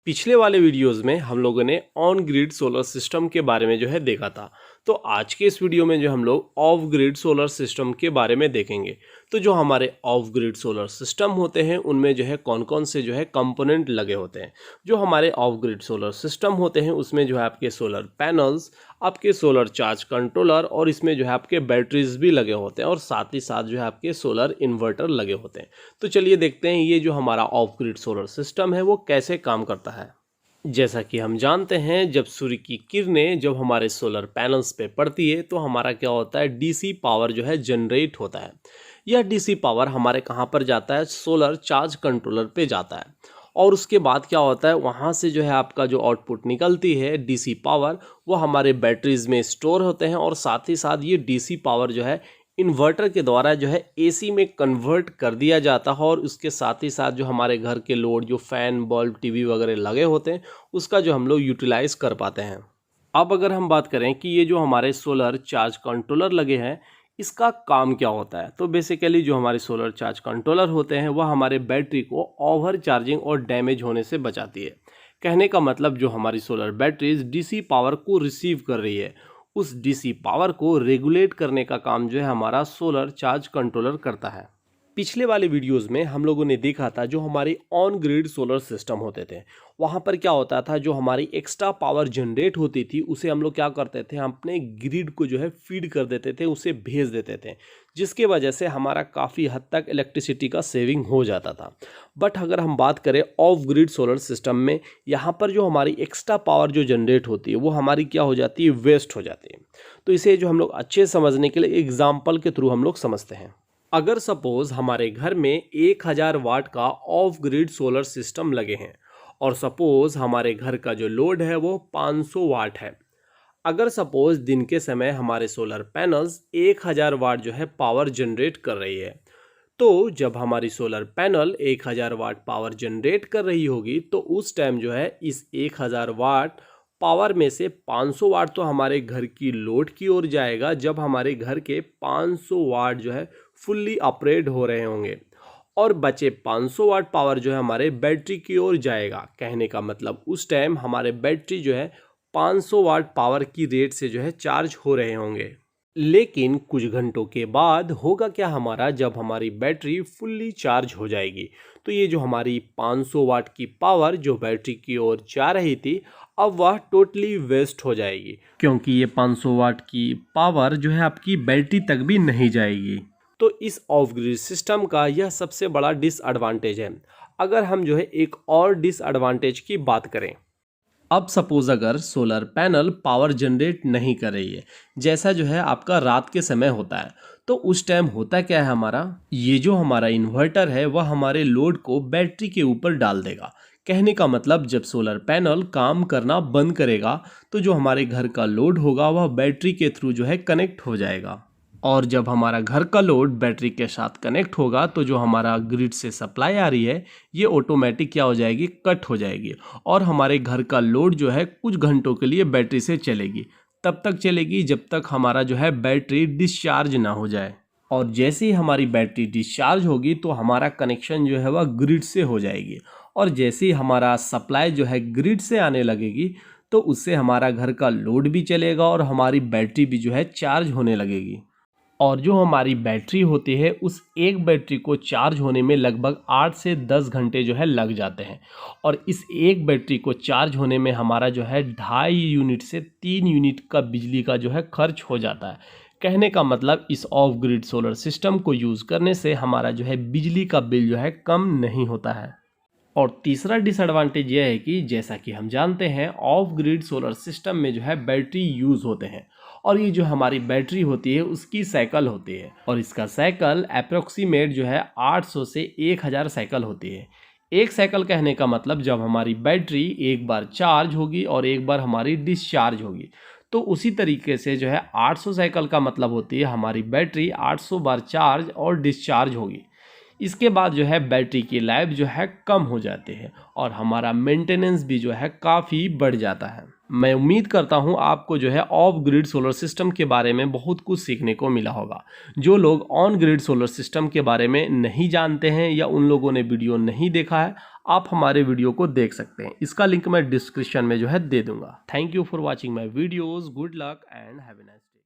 पिछले वाले वीडियोस में हम लोगों ने ऑन ग्रिड सोलर सिस्टम के बारे में देखा था। तो आज के इस वीडियो में हम लोग ऑफ ग्रिड सोलर सिस्टम के बारे में देखेंगे। तो जो हमारे ऑफ ग्रिड सोलर सिस्टम होते हैं उनमें कौन कौन से कंपोनेंट लगे होते हैं। जो हमारे ऑफ ग्रिड सोलर सिस्टम होते हैं उसमें आपके सोलर पैनल्स, आपके सोलर चार्ज कंट्रोलर और इसमें आपके बैटरीज भी लगे होते हैं और साथ ही साथ आपके सोलर इन्वर्टर लगे होते हैं। तो चलिए देखते हैं ये जो हमारा ऑफ ग्रिड सोलर सिस्टम है वो कैसे काम करता है। जैसा कि हम जानते हैं, जब सूर्य की किरणें जब हमारे सोलर पैनल्स पे पड़ती है तो हमारा क्या होता है, डीसी पावर जनरेट होता है। यह डीसी पावर हमारे कहाँ पर जाता है, सोलर चार्ज कंट्रोलर पे जाता है। और उसके बाद क्या होता है, वहाँ से आपका जो आउटपुट निकलती है डीसी पावर, वो हमारे बैटरीज में स्टोर होते हैं और साथ ही साथ ये डीसी पावर इन्वर्टर के द्वारा एसी में कन्वर्ट कर दिया जाता है। और उसके साथ ही साथ जो हमारे घर के लोड, जो फैन, बल्ब, टीवी वगैरह लगे होते हैं, उसका हम लोग यूटिलाइज कर पाते हैं। अब अगर हम बात करें कि ये जो हमारे सोलर चार्ज कंट्रोलर लगे हैं इसका काम क्या होता है, तो बेसिकली जो हमारे सोलर चार्ज कंट्रोलर होते हैं वह हमारे बैटरी को ओवर चार्जिंग और डैमेज होने से बचाती है। कहने का मतलब जो हमारी सोलर बैटरीज डीसी पावर को रिसीव कर रही है, उस डीसी पावर को रेगुलेट करने का काम हमारा सोलर चार्ज कंट्रोलर करता है। पिछले वाले वीडियोस में हम लोगों ने देखा था जो हमारे ऑन ग्रिड सोलर सिस्टम होते थे, वहाँ पर क्या होता था, जो हमारी एक्स्ट्रा पावर जनरेट होती थी उसे हम लोग क्या करते थे, हम अपने ग्रिड को फीड कर देते थे, उसे भेज देते थे, जिसके वजह से हमारा काफ़ी हद तक इलेक्ट्रिसिटी का सेविंग हो जाता था। बट अगर हम बात करें ऑफ ग्रिड सोलर सिस्टम में, यहाँ पर जो हमारी एक्स्ट्रा पावर जनरेट होती है वो हमारी क्या हो जाती है, वेस्ट हो जाती है। तो इसे हम लोग अच्छे समझने के लिए एग्जाम्पल के थ्रू हम लोग समझते हैं। अगर सपोज हमारे घर में 1000 वाट का ऑफ ग्रिड सोलर सिस्टम लगे हैं और सपोज हमारे घर का जो लोड है वो 500 वाट है। अगर सपोज दिन के समय हमारे solar panels 1000 watt power generate कर रही है, तो जब हमारी solar panel 1000 watt power generate कर रही होगी तो उस टाइम इस 1000 वाट पावर में से 500 वाट तो हमारे घर की लोड की ओर जाएगा, जब हमारे घर के 500 वाट फुल्ली ऑपरेट हो रहे होंगे, और बचे 500 वाट पावर हमारे बैटरी की ओर जाएगा। कहने का मतलब उस टाइम हमारे बैटरी 500 वाट पावर की रेट से चार्ज हो रहे होंगे। लेकिन कुछ घंटों के बाद होगा क्या हमारा, जब हमारी बैटरी फुल्ली चार्ज हो जाएगी तो ये जो हमारी 500 वाट की पावर जो बैटरी की ओर जा रही थी अब वह टोटली वेस्ट हो जाएगी, क्योंकि ये 500 वाट की पावर आपकी बैटरी तक भी नहीं जाएगी। तो इस ऑफ ग्रिड सिस्टम का यह सबसे बड़ा डिसएडवांटेज है। अगर हम एक और डिसएडवांटेज की बात करें, अब सपोज अगर सोलर पैनल पावर जनरेट नहीं कर रही है, जैसा आपका रात के समय होता है, तो उस टाइम होता क्या है, हमारा ये जो हमारा इन्वर्टर है वह हमारे लोड को बैटरी के ऊपर डाल देगा। कहने का मतलब जब सोलर पैनल काम करना बंद करेगा तो जो हमारे घर का लोड होगा वह बैटरी के थ्रू कनेक्ट हो जाएगा, और जब हमारा घर का लोड बैटरी के साथ कनेक्ट होगा तो जो हमारा ग्रिड से सप्लाई आ रही है ये ऑटोमेटिक क्या हो जाएगी, कट हो जाएगी, और हमारे घर का लोड कुछ घंटों के लिए बैटरी से चलेगी। तब तक चलेगी जब तक हमारा बैटरी डिस्चार्ज ना हो जाए, और जैसे ही हमारी बैटरी डिस्चार्ज होगी तो हमारा कनेक्शन वह ग्रिड से हो जाएगी, और जैसे ही हमारा सप्लाई ग्रिड से आने लगेगी तो उससे हमारा घर का लोड भी चलेगा और हमारी बैटरी भी चार्ज होने लगेगी। और जो हमारी बैटरी होती है उस एक बैटरी को चार्ज होने में लगभग 8 से 10 घंटे लग जाते हैं, और इस एक बैटरी को चार्ज होने में हमारा 2.5 यूनिट से 3 यूनिट का बिजली का खर्च हो जाता है। कहने का मतलब इस ऑफ ग्रिड सोलर सिस्टम को यूज़ करने से हमारा बिजली का बिल कम नहीं होता है। और तीसरा डिसएडवांटेज यह है कि जैसा कि हम जानते हैं ऑफ ग्रिड सोलर सिस्टम में बैटरी यूज़ होते हैं, और ये जो हमारी बैटरी होती है उसकी साइकिल होती है, और इसका साइकिल अप्रोक्सीमेट 800 से 1000 साइकिल होती है। एक साइकिल कहने का मतलब जब हमारी बैटरी एक बार चार्ज होगी और एक बार हमारी डिस्चार्ज होगी, तो उसी तरीके से 800 साइकिल का मतलब होती है हमारी बैटरी 800 बार चार्ज और डिस्चार्ज होगी। इसके बाद बैटरी की लाइफ कम हो जाती है और हमारा मेंटेनेंस भी काफ़ी बढ़ जाता है। मैं उम्मीद करता हूं आपको जो है ऑफ ग्रिड सोलर सिस्टम के बारे में बहुत कुछ सीखने को मिला होगा। जो लोग ऑन ग्रिड सोलर सिस्टम के बारे में नहीं जानते हैं या उन लोगों ने वीडियो नहीं देखा है, आप हमारे वीडियो को देख सकते हैं। इसका लिंक मैं डिस्क्रिप्शन में जो है दे दूंगा। Thank you for watching my videos. Good luck and have a nice